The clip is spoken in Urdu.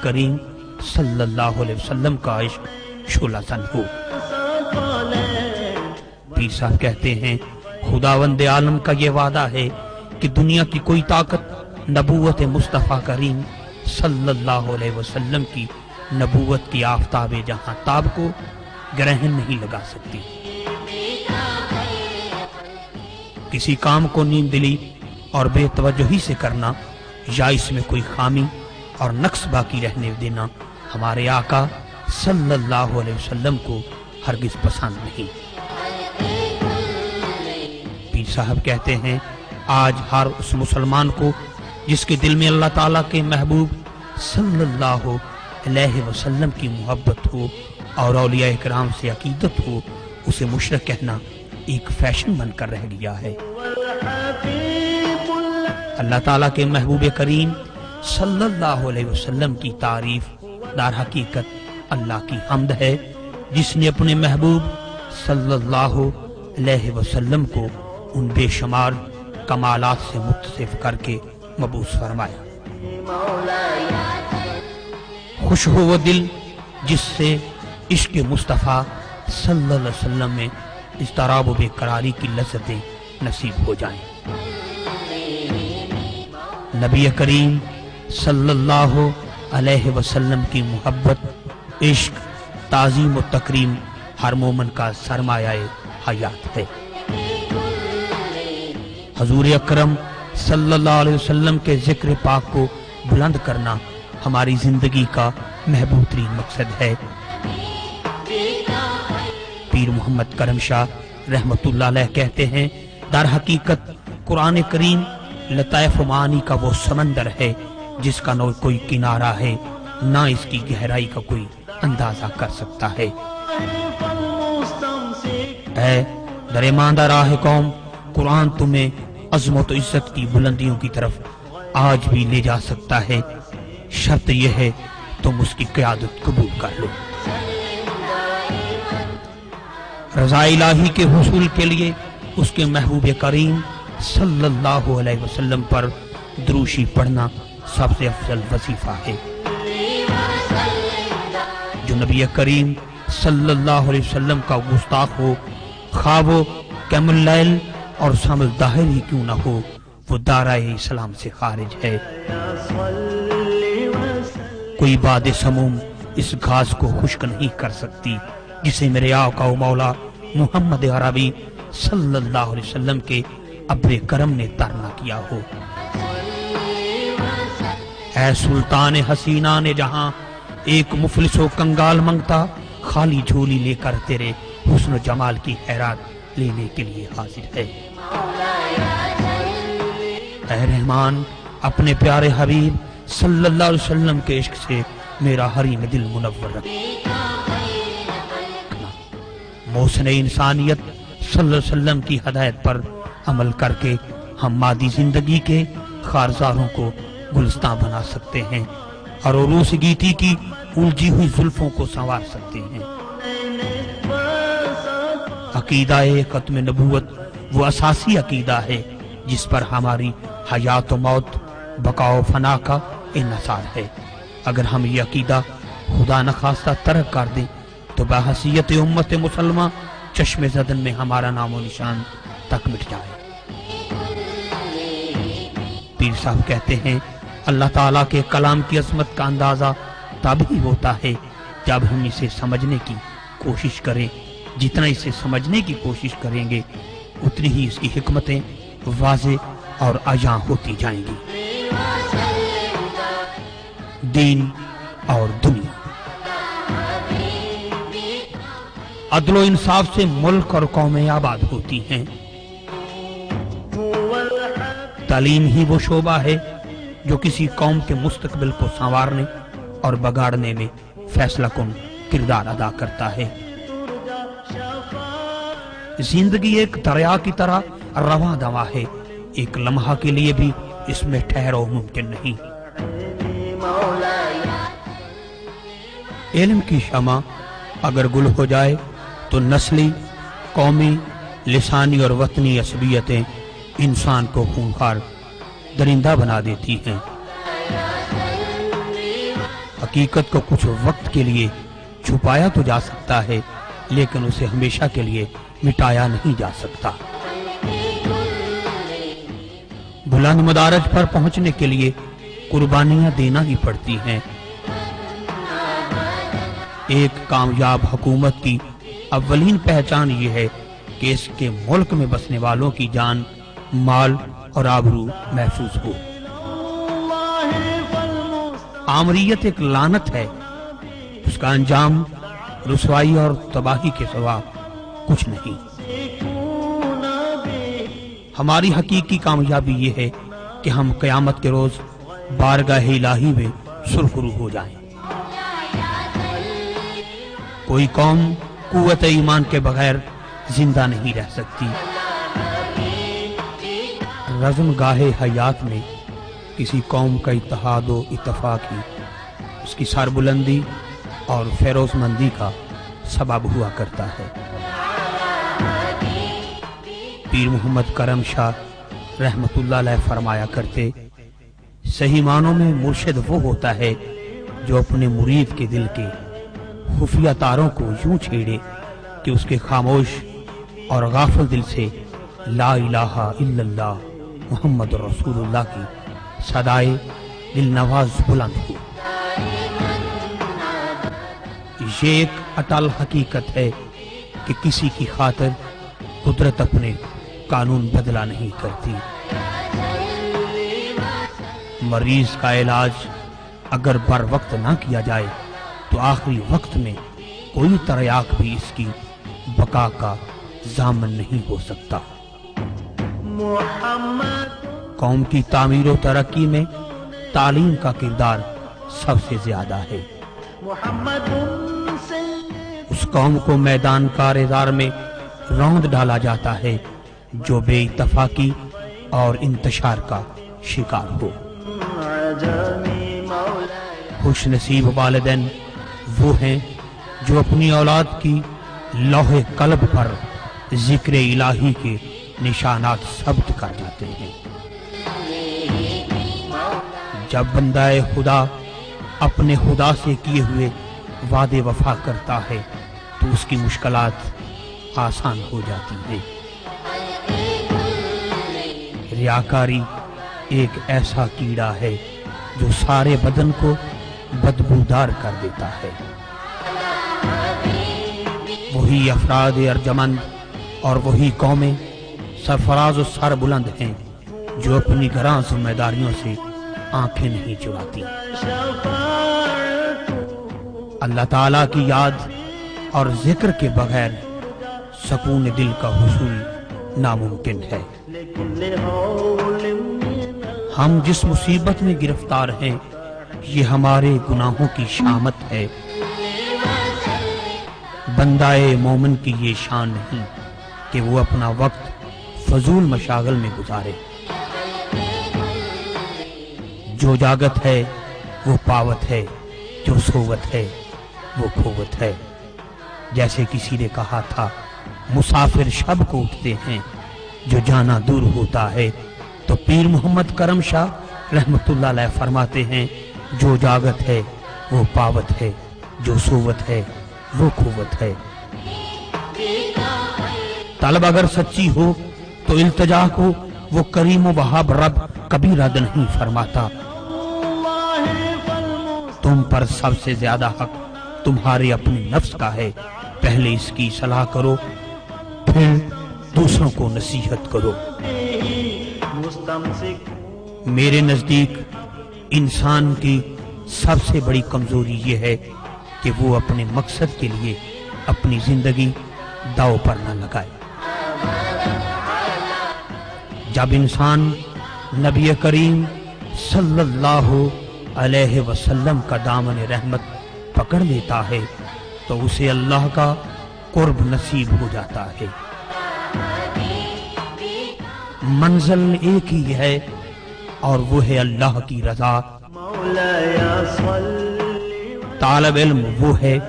کریم صلی اللہ علیہ وسلم کا عشق شعلہ زن ہو۔ پیر صاحب کہتے ہیں خداوند عالم کا یہ وعدہ ہے کہ دنیا کی کوئی طاقت نبوت مصطفیٰ کریم صلی اللہ علیہ وسلم کی نبوت کی آفتاب جہاں تاب کو گرہن نہیں لگا سکتی۔ کسی کام کو نیم دلی اور بے توجہی سے کرنا یا اس میں کوئی خامی اور نقص باقی رہنے دینا ہمارے آقا صلی اللہ علیہ وسلم کو ہرگز پسند نہیں۔ پیر صاحب کہتے ہیں آج ہر اس مسلمان کو جس کے دل میں اللہ تعالیٰ کے محبوب صلی اللہ علیہ وسلم کی محبت ہو اور اولیاء کرام سے عقیدت ہو، اسے مشرک کہنا ایک فیشن بن کر رہ گیا ہے۔ اللہ تعالیٰ کے محبوب کریم صلی اللہ علیہ وسلم کی تعریف در حقیقت اللہ کی حمد ہے، جس نے اپنے محبوب صلی اللہ علیہ وسلم کو ان بے شمار کمالات سے متصف کر کے مبعوث فرمایا۔ خوش ہو وہ دل جس سے عشق مصطفیٰ صلی اللہ علیہ وسلم میں اضطراب و بے قراری کی لذتیں نصیب ہو جائیں۔ نبی کریم صلی اللہ علیہ وسلم کی محبت، عشق، تعظیم و تکریم ہر مومن کا سرمایہ حیات ہے۔ حضور اکرم صلی اللہ علیہ وسلم کے ذکر پاک کو بلند کرنا ہماری زندگی کا محبوب ترین مقصد ہے۔ پیر محمد کرم شاہ رحمت اللہ علیہ کہتے ہیں در حقیقت قرآن کریم لطائف و معانی کا وہ سمندر ہے جس کا نہ کوئی کنارہ ہے، نہ اس کی گہرائی کا کوئی اندازہ کر سکتا ہے۔ اے درماندہ راہ قوم، قرآن تمہیں عظمت و عزت کی بلندیوں کی طرف آج بھی لے جا سکتا ہے، شرط یہ ہے تم اس کی قیادت قبول کر لو۔ رضا الہی کے حصول کے لیے اس کے محبوب کریم صلی اللہ علیہ وسلم پر دروشی پڑھنا سب سے افضل وظیفہ ہے۔ جو نبی کریم صلی اللہ علیہ وسلم کا گستاخ ہو، خواہ وہ قیام اللیل اور سام الظہر ہی کیوں نہ ہو، وہ دارائے اسلام سے خارج ہے۔ کوئی باد سموم اس گھاس کو خشک نہیں کر سکتی جسے میرے آقا و مولا محمد عربی صلی اللہ علیہ وسلم کے ابر کرم نے تر نہ کیا ہو۔ اے سلطان حسینہ نے جہاں ایک مفلس و کنگال منگتا خالی جھولی لے کر تیرے حسن و جمال کی خیرات لینے کے لیے حاضر ہے۔ اے رحمان اپنے پیارے حبیب صلی اللہ علیہ وسلم کے عشق سے میرا حریم دل منور رکھنا۔ محسن انسانیت صلی اللہ علیہ وسلم کی ہدایت پر عمل کر کے ہم مادی زندگی کے خارزاروں کو گلستان بنا سکتے ہیں اور عروس گیتی کی الجھی ہوئی زلفوں کو سنوار سکتے ہیں۔ عقیدہ ختم نبوت وہ اساسی عقیدہ ہے جس پر ہماری حیات و موت، بقا و فنا کا انحصار ہے۔ اگر ہم یہ عقیدہ خدا نخواستہ ترک کر دیں تو بحیثیت امت مسلمہ چشم زدن میں ہمارا نام و نشان تک مٹ جائے۔ پیر صاحب کہتے ہیں اللہ تعالیٰ کے کلام کی عظمت کا اندازہ تب ہی ہوتا ہے جب ہم اسے سمجھنے کی کوشش کریں۔ جتنا اسے سمجھنے کی کوشش کریں گے اتنی ہی اس کی حکمتیں واضح اور عیاں ہوتی جائیں گی۔ دین اور دنیا، عدل و انصاف سے ملک اور قومیں آباد ہوتی ہیں۔ تعلیم ہی وہ شعبہ ہے جو کسی قوم کے مستقبل کو سنوارنے اور بگاڑنے میں فیصلہ کن کردار ادا کرتا ہے۔ زندگی ایک دریا کی طرح رواں دواں ہے، ایک لمحہ کے لیے بھی اس میں ٹھہرو ممکن نہیں۔ علم کی شمع اگر گل ہو جائے تو نسلی، قومی، لسانی اور وطنی عصبیتیں انسان کو خونخوار درندہ بنا دیتی ہیں۔ حقیقت کو کچھ وقت کے لیے چھپایا تو جا سکتا ہے، لیکن اسے ہمیشہ کے لیے مٹایا نہیں جا سکتا۔ بلند مدارج پر پہنچنے کے لیے قربانیاں دینا ہی پڑتی ہیں۔ ایک کامیاب حکومت کی اولین پہچان یہ ہے کہ اس کے ملک میں بسنے والوں کی جان، مال اور آبرو محفوظ ہو۔ آمریت ایک لعنت ہے، اس کا انجام رسوائی اور تباہی کے سوا کچھ نہیں۔ ہماری حقیقی کامیابی یہ ہے کہ ہم قیامت کے روز بارگاہ الہی میں سرخرو ہو جائیں۔ کوئی قوم قوت ایمان کے بغیر زندہ نہیں رہ سکتی۔ رزم گاہ حیات میں کسی قوم کا اتحاد و اتفاق ہی اس کی سربلندی اور فیروز مندی کا سبب ہوا کرتا ہے۔ پیر محمد کرم شاہ رحمت اللہ علیہ فرمایا کرتے، صحیح معنوں میں مرشد وہ ہوتا ہے جو اپنے مرید کے دل کے خفیہ تاروں کو یوں چھیڑے کہ اس کے خاموش اور غافل دل سے لا الہ الا اللہ محمد رسول اللہ کی صدائے دل نواز بلند ہو۔ یہ ایک اٹل حقیقت ہے کہ کسی کی خاطر قدرت اپنے قانون بدلا نہیں کرتی۔ مریض کا علاج اگر بر وقت نہ کیا جائے تو آخری وقت میں کوئی تریاق بھی اس کی بقا کا ضامن نہیں ہو سکتا۔ قوم کی تعمیر و ترقی میں تعلیم کا کردار سب سے زیادہ ہے۔ اس قوم کو میدان کارزار میں روند ڈالا جاتا ہے جو بے اتفاقی اور انتشار کا شکار ہو۔ خوش نصیب والدین وہ ہیں جو اپنی اولاد کی لوح قلب پر ذکر الہی کے نشانات ثبت کر جاتے ہیں۔ جب بندہ خدا اپنے خدا سے کیے ہوئے وعدے وفا کرتا ہے تو اس کی مشکلات آسان ہو جاتی ہیں۔ ریاکاری ایک ایسا کیڑا ہے جو سارے بدن کو بدبودار کر دیتا ہے۔ وہی افراد ارجمند اور وہی قومیں سرفراز و سر بلند ہیں جو اپنی گراں ذمہ داریوں سے آنکھیں نہیں چراتی۔ اللہ تعالیٰ کی یاد اور ذکر کے بغیر سکون دل کا حصول ناممکن ہے۔ ہم جس مصیبت میں گرفتار ہیں یہ ہمارے گناہوں کی شامت ہے۔ بندہ مومن کی یہ شان نہیں کہ وہ اپنا وقت فضول مشاغل میں گزارے۔ جو جاگت ہے وہ پاوت ہے، جو سوت ہے وہ کھوت ہے۔ جیسے کسی نے کہا تھا، مسافر شب کو اٹھتے ہیں، جو جانا دور ہوتا ہے۔ تو پیر محمد کرم شاہ رحمت اللہ علیہ فرماتے ہیں، جو جاگت ہے وہ پاوت ہے، جو سوت ہے وہ کھوت ہے۔ طلب اگر سچی ہو تو التجا کو وہ کریم و وہاب رب کبھی رد نہیں فرماتا۔ تم پر سب سے زیادہ حق تمہارے اپنے نفس کا ہے، پہلے اس کی صلاح کرو پھر دوسروں کو نصیحت کرو۔ میرے نزدیک انسان کی سب سے بڑی کمزوری یہ ہے کہ وہ اپنے مقصد کے لیے اپنی زندگی داؤ پر نہ لگائے۔ جب انسان نبی کریم صلی اللہ علیہ وسلم کا دامن رحمت پکڑ لیتا ہے تو اسے اللہ کا قرب نصیب ہو جاتا ہے۔ منزل ایک ہی ہے اور وہ ہے اللہ کی رضا۔ طالب علم وہ ہے